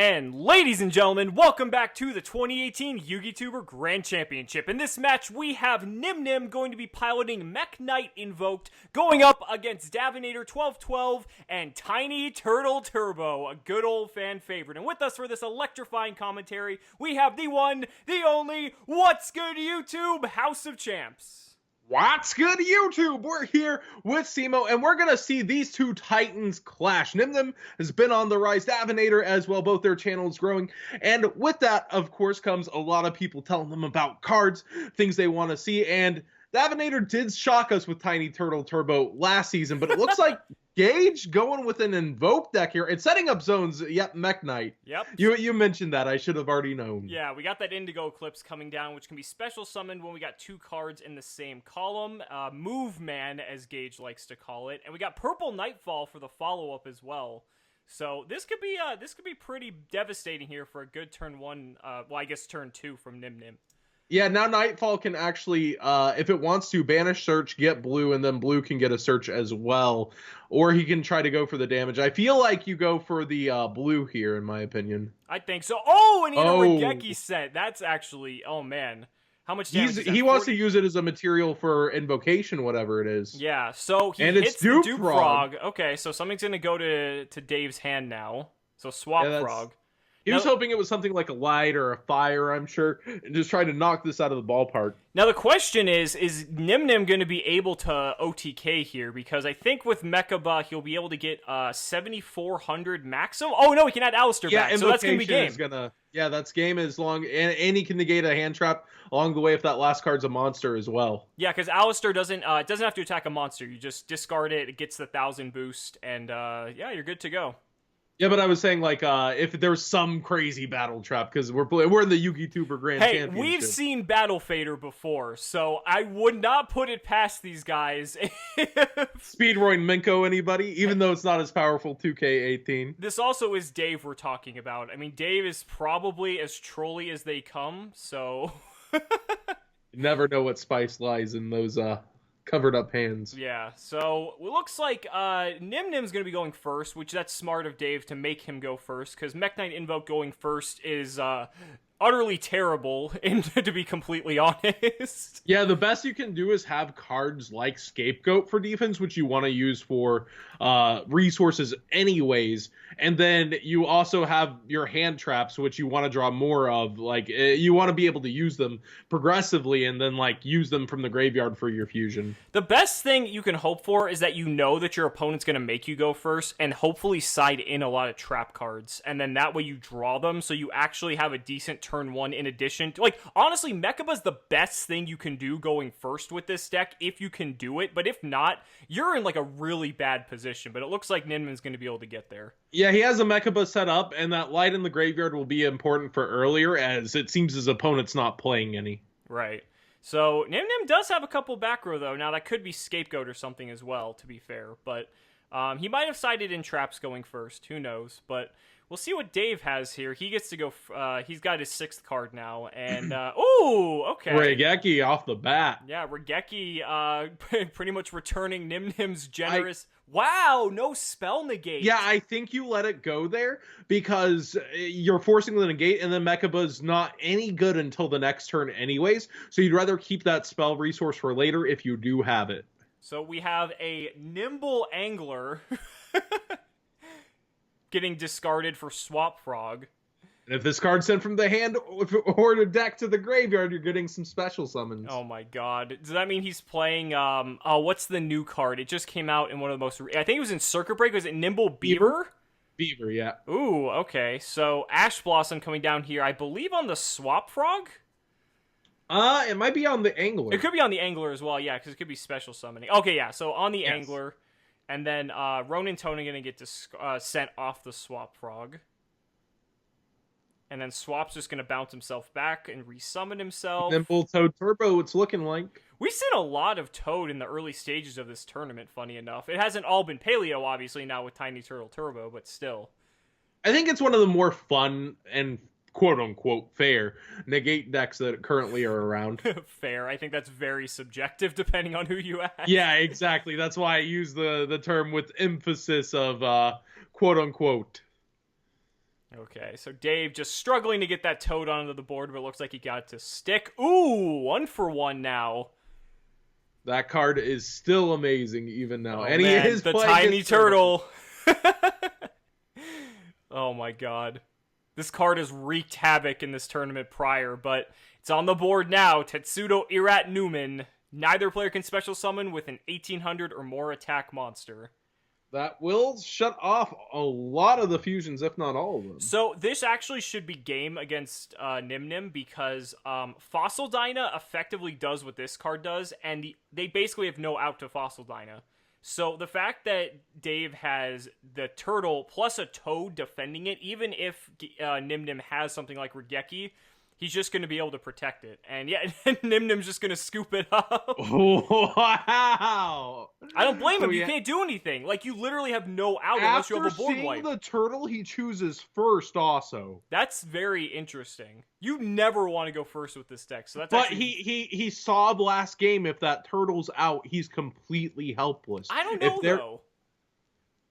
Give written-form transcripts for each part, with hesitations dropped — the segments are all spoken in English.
And ladies and gentlemen, welcome back to the 2018 YugiTuber Grand Championship. In this match, we have Nyhmnim going to be piloting Mech Knight Invoked, going up against Davinator1212 and Tiny Turtle Turbo, a good old fan favorite. And with us for this electrifying commentary, we have the one, the only, what's good YouTube, House of Champs. What's good, YouTube? We're here with Cimoooooooo, and we're going to see these two titans clash. Nyhmnim has been on the rise, Davinator as well, both their channels growing, and with that, of course, comes a lot of people telling them about cards, things they want to see, and Davinator did shock us with Tiny Turtle Turbo last season, but it looks like Gage going with an Invoke deck here and setting up zones. Yep, Mech Knight. Yep. You mentioned that. I should have already known. Yeah, we got that Indigo Eclipse coming down, which can be special summoned when we got two cards in the same column. Move Man, as Gage likes to call it, and we got Purple Nightfall for the follow-up as well. So this could be pretty devastating here for a good turn one. Well, I guess turn two from Nyhmnim. Yeah, now Nightfall can actually, if it wants to, banish search, get blue, and then blue can get a search as well. Or he can try to go for the damage. I feel like you go for the blue here, in my opinion. I think so. Oh, and he had a Regeki set. That's actually, oh man. How much damage is that? He wants to use it as a material for invocation, whatever it is. Yeah, so he hits the Dupe Frog. Okay, so something's going to go to Dave's hand now. So Swap Frog. He was hoping it was something like a light or a fire, I'm sure, and just trying to knock this out of the ballpark. Now, the question is Nyhmnim going to be able to OTK here? Because I think with Mechaba, he'll be able to get 7,400 maximum. Oh, no, he can add Alistair back, so that's going to be game. That's game as long, and he can negate a hand trap along the way if that last card's a monster as well. Yeah, because Alistair doesn't have to attack a monster. You just discard it, it gets the 1,000 boost, and yeah, you're good to go. Yeah, but I was saying, like, if there's some crazy battle trap, because we're in the YugiTuber Grand Championship. Hey, we've seen Battle Fader before, so I would not put it past these guys. Speedroid Minko, anybody? Even though it's not as powerful 2K18. This also is Dave we're talking about. I mean, Dave is probably as trolly as they come, so... You never know what spice lies in those, covered up hands. Yeah, so it looks like Nyhmnim's going to be going first, which that's smart of Dave to make him go first, because Mech Knight Invoke going first is utterly terrible, to be completely honest. Yeah, the best you can do is have cards like Scapegoat for defense, which you want to use for resources anyways, and then you also have your hand traps, which you want to draw more of. Like, you want to be able to use them progressively and then, like, use them from the graveyard for your fusion. The best thing you can hope for is that you know that your opponent's going to make you go first and hopefully side in a lot of trap cards, and then that way you draw them so you actually have a decent turn one in addition to, like, honestly, Mechaba's the best thing you can do going first with this deck if you can do it, but if not, you're in, like, a really bad position, but it looks like Nyhmnim's going to be able to get there. Yeah, he has a Mechaba set up, and that light in the graveyard will be important for earlier, as it seems his opponent's not playing any. Right. So, Nyhmnim does have a couple back row, though. Now, that could be Scapegoat or something as well, to be fair, but he might have sided in traps going first. Who knows? But we'll see what Dave has here. He gets to go, he's got his 6th card now, and, ooh, okay. Regeki off the bat. Yeah, Regeki, pretty much returning Nyhmnim's generous... Wow, no spell negate. Yeah, I think you let it go there because you're forcing the negate, and then Mechaba's not any good until the next turn anyways, so you'd rather keep that spell resource for later if you do have it. So we have a Nimble Angler getting discarded for Swap Frog. And if this card's sent from the hand or the deck to the graveyard, you're getting some special summons. Oh my god. Does that mean he's playing, what's the new card? It just came out in one of the most... I think it was in Circuit Break. Was it Nimble Beaver? Beaver, yeah. Ooh, okay. So Ash Blossom coming down here, I believe on the Swap Frog? It might be on the Angler. It could be on the Angler as well, yeah, because it could be special summoning. Okay, yeah, so on the Angler, and then Ronin Tony going to get sent off the Swap Frog. And then Swap's just going to bounce himself back and resummon himself. Nimble Toad Turbo, it's looking like. We've seen a lot of Toad in the early stages of this tournament, funny enough. It hasn't all been Paleo, obviously, now with Tiny Turtle Turbo, but still. I think it's one of the more fun and quote-unquote fair negate decks that currently are around. Fair. I think that's very subjective, depending on who you ask. Yeah, exactly. That's why I use the term with emphasis of quote-unquote. Okay, so Dave just struggling to get that toad onto the board, but it looks like he got it to stick. Ooh, 1-for-1 now. That card is still amazing even now. Oh, and man, he is the playing tiny his turtle. Oh my god. This card has wreaked havoc in this tournament prior, but it's on the board now. Tetsudo Irat Newman. Neither player can special summon with an 1800 or more attack monster. That will shut off a lot of the fusions, if not all of them. So this actually should be game against Nyhmnim because Fossil Dyna effectively does what this card does, and they basically have no out to Fossil Dyna. So the fact that Dave has the turtle plus a toad defending it, even if Nyhmnim has something like Regeki, he's just going to be able to protect it. And yeah, Nyhmnim's just going to scoop it up. Wow! I don't blame him. You can't do anything. Like, you literally have no out unless you have a board wipe. After seeing the turtle, he chooses first also. That's very interesting. You never want to go first with this deck. So that's But actually... he saw the last game. If that turtle's out, he's completely helpless. I don't know, though.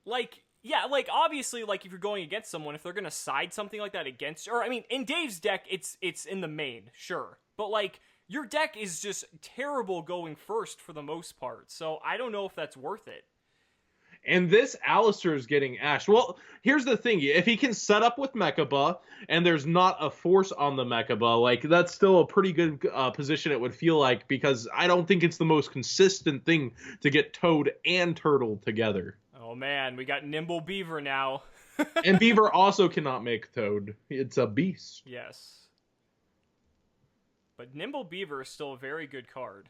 Like... Yeah, like, obviously, like, if you're going against someone, if they're gonna side something like that against... Or, I mean, in Dave's deck, it's in the main, sure. But, like, your deck is just terrible going first for the most part. So, I don't know if that's worth it. And this Alistair is getting ashed. Well, here's the thing. If he can set up with Mechaba, and there's not a force on the Mechaba, like, that's still a pretty good position, it would feel like, because I don't think it's the most consistent thing to get Toad and Turtle together. Oh man, we got Nimble Beaver now. And Beaver also cannot make Toad. It's a beast. Yes. But Nimble Beaver is still a very good card.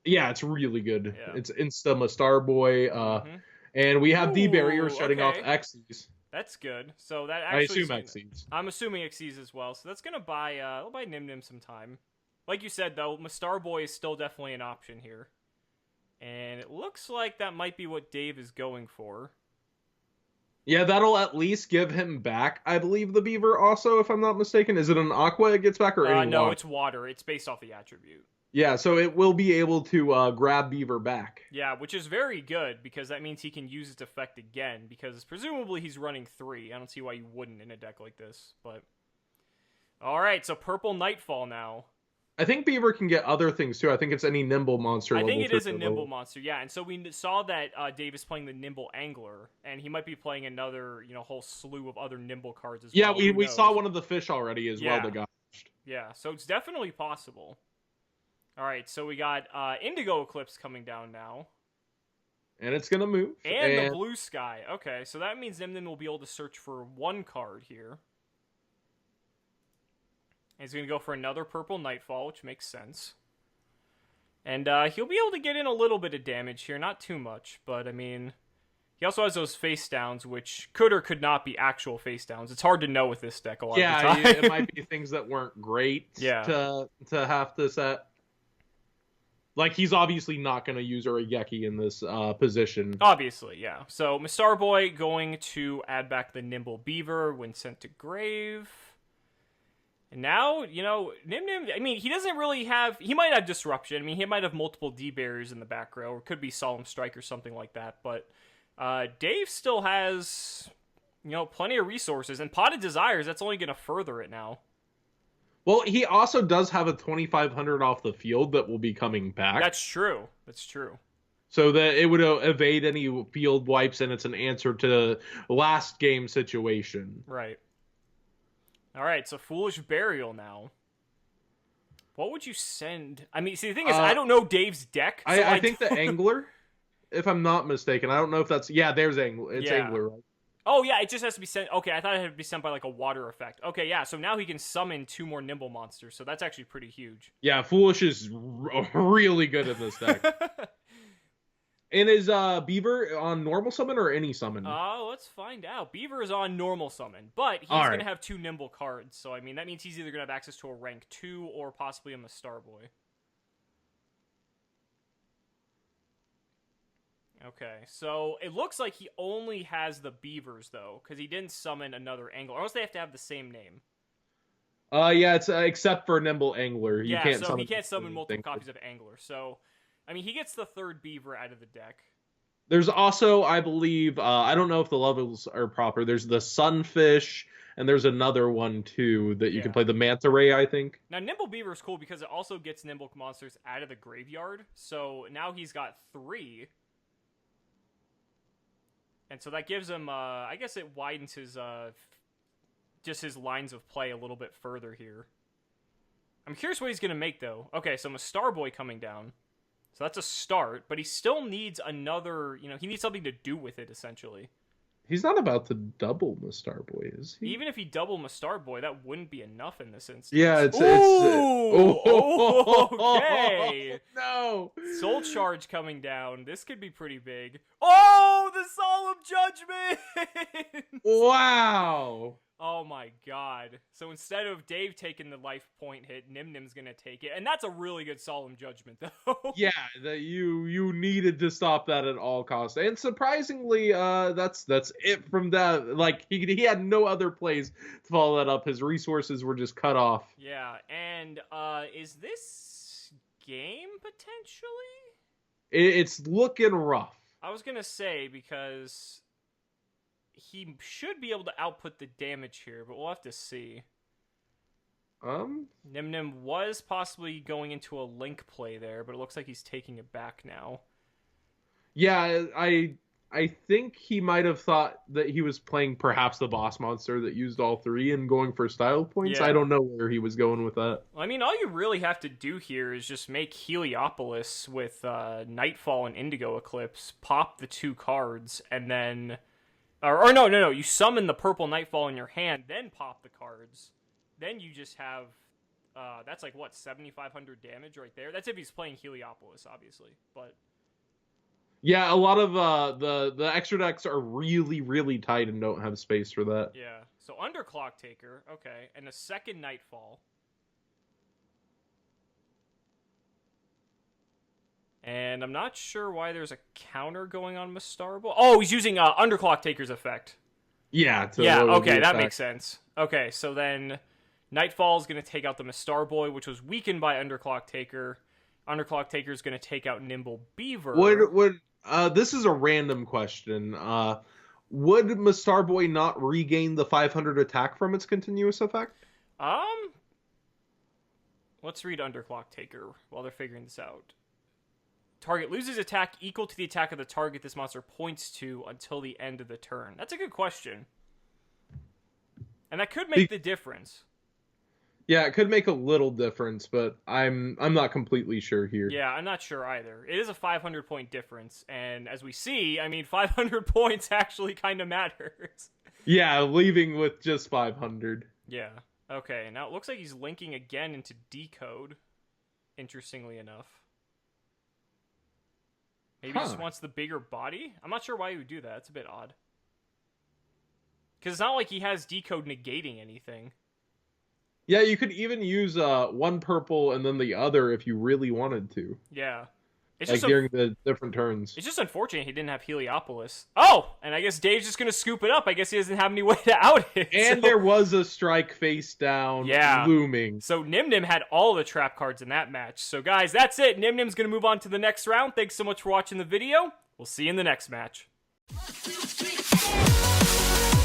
Yeah, it's really good. Yeah. It's Insta Star Boy. And we have D-Barrier shutting off Xyz. That's good. So that actually... I assume Xyz. I'm assuming Xyz as well. So that's going to buy Nyhmnim some time. Like you said, though, Star Boy is still definitely an option here. And it looks like that might be what Dave is going for. Yeah, that'll at least give him back, I believe, the Beaver also, if I'm not mistaken. Is it an Aqua it gets back, or any No, water? it's water. It's based off the attribute. Yeah, so it will be able to grab Beaver back. Yeah, which is very good, because that means he can use its effect again, because presumably he's running 3. I don't see why you wouldn't in a deck like this, but... Alright, so Purple Nightfall now. I think Beaver can get other things, too. I think it's any Nimble monster. I think it is a Nimble monster, yeah. And so we saw that Dave is playing the Nimble Angler, and he might be playing another, whole slew of other Nimble cards as well. Yeah, we saw one of the fish already as well that got pushed. Yeah, so it's definitely possible. Alright, so we got Indigo Eclipse coming down now. And it's going to move. And the Blue Sky. Okay, so that means Nyhmnim will be able to search for one card here. He's going to go for another Purple Nightfall, which makes sense. And he'll be able to get in a little bit of damage here. Not too much, but I mean... He also has those face downs, which could or could not be actual face downs. It's hard to know with this deck a lot of the time. Yeah, it might be things that weren't great to have to set. Like, he's obviously not going to use a Regeki in this position. Obviously, yeah. So, Starboy going to add back the Nimble Beaver when sent to grave. And now, Nyhmnim, I mean, he doesn't really have... He might have Disruption. I mean, he might have multiple D-Barriers in the back row, or it could be Solemn Strike or something like that. But Dave still has, plenty of resources. And Potted Desires, that's only going to further it now. Well, he also does have a 2,500 off the field that will be coming back. That's true. That's true. So that it would evade any field wipes, and it's an answer to last game situation. Right. All right, so Foolish Burial now. What would you send? I mean, see, the thing is, I don't know Dave's deck. So I think the Angler, if I'm not mistaken. I don't know if that's... Yeah, there's Angler. It's Angler, right? Oh, yeah, it just has to be sent... Okay, I thought it had to be sent by, like, a water effect. Okay, yeah, so now he can summon 2 more Nimble monsters, so that's actually pretty huge. Yeah, Foolish is really good in this deck. And is Beaver on normal summon or any summon? Let's find out. Beaver is on normal summon, but he's going to have 2 Nimble cards. So, I mean, that means he's either going to have access to a rank 2 or possibly a Starboy. Okay, so it looks like he only has the Beavers, though, because he didn't summon another Angler. Or else they have to have the same name. Yeah, it's except for Nimble Angler. He can't summon multiple copies of Angler, so... I mean, he gets the 3rd Beaver out of the deck. There's also, I believe, I don't know if the levels are proper. There's the sunfish, and there's another one too that you can play, the manta ray, I think. Now, Nimble Beaver is cool because it also gets Nimble monsters out of the graveyard. So now he's got 3. And so that gives him, I guess it widens his, just his lines of play a little bit further here. I'm curious what he's going to make, though. Okay, so Starboy coming down. So that's a start, but he still needs another, he needs something to do with it, essentially. He's not about to double Starboy, is he? Even if he doubled Starboy, that wouldn't be enough in this instance. Yeah, it's okay. No. Soul Charge coming down. This could be pretty big. Oh, the Solemn Judgment! Wow. Oh my god. So instead of Dave taking the life point hit, Nyhmnim's gonna take it. And that's a really good Solemn Judgment, though. Yeah, that you needed to stop that at all costs. And surprisingly, that's it from that. Like, he had no other plays to follow that up. His resources were just cut off. Yeah, and is this game, potentially? It's looking rough. I was gonna say, because he should be able to output the damage here, but we'll have to see. Nyhmnim was possibly going into a link play there, but it looks like he's taking it back now. Yeah, I think he might have thought that he was playing perhaps the boss monster that used all 3 and going for style points. Yeah. I don't know where he was going with that. I mean, all you really have to do here is just make Heliopolis with Nightfall and Indigo Eclipse, pop the 2 cards, and then... Or no, you summon the purple Nightfall in your hand, then pop the cards. Then you just have, that's like, what, 7,500 damage right there? That's if he's playing Heliopolis, obviously, but... Yeah, a lot of the extra decks are really, really tight and don't have space for that. Yeah, so Underclock Taker, okay, and a second Nightfall. And I'm not sure why there's a counter going on with Starboy. Oh, he's using Underclock Taker's effect. Yeah. Okay, that makes sense. Okay, so then Nightfall is going to take out the Starboy, which was weakened by Underclock Taker. Underclock Taker is going to take out Nimble Beaver. Would this is a random question. Would Starboy not regain the 500 attack from its continuous effect? Let's read Underclock Taker while they're figuring this out. Target loses attack equal to the attack of the target this monster points to until the end of the turn. That's a good question. And that could make the difference. Yeah, it could make a little difference, but I'm not completely sure here. Yeah, I'm not sure either. It is a 500-point difference, and as we see, I mean, 500 points actually kind of matters. Yeah, leaving with just 500. Yeah. Okay, now it looks like he's linking again into Decode, interestingly enough. Maybe he just wants the bigger body? I'm not sure why he would do that. It's a bit odd. Because it's not like he has Decode negating anything. Yeah, you could even use one purple and then the other if you really wanted to. Yeah. It's like just during the different turns. It's just unfortunate he didn't have Heliopolis. Oh! And I guess Dave's just going to scoop it up. I guess he doesn't have any way to out it. And there was a strike face down looming. So Nyhmnim had all the trap cards in that match. So guys, that's it. Nyhmnim's going to move on to the next round. Thanks so much for watching the video. We'll see you in the next match. 1, 2, 3, 4.